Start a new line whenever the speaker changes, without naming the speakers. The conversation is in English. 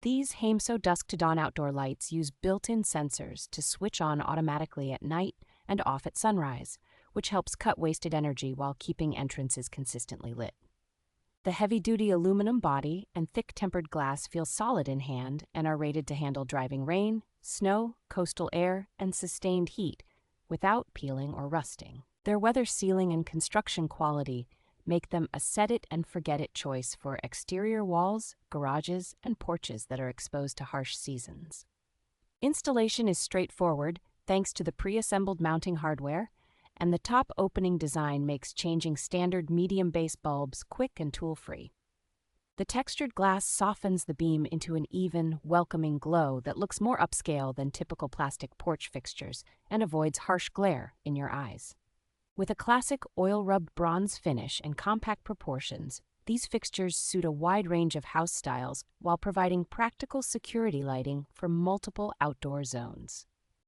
These hameso Dusk to Dawn outdoor lights use built-in sensors to switch on automatically at night and off at sunrise, which helps cut wasted energy while keeping entrances consistently lit. The heavy-duty aluminum body and thick tempered glass feel solid in hand and are rated to handle driving rain, snow, coastal air, and sustained heat without peeling or rusting. Their weather sealing and construction quality make them a set-it-and-forget-it choice for exterior walls, garages, and porches that are exposed to harsh seasons. Installation is straightforward thanks to the pre-assembled mounting hardware, and the top opening design makes changing standard medium base bulbs quick and tool-free. The textured glass softens the beam into an even, welcoming glow that looks more upscale than typical plastic porch fixtures and avoids harsh glare in your eyes. With a classic oil-rubbed bronze finish and compact proportions, these fixtures suit a wide range of house styles while providing practical security lighting for multiple outdoor zones.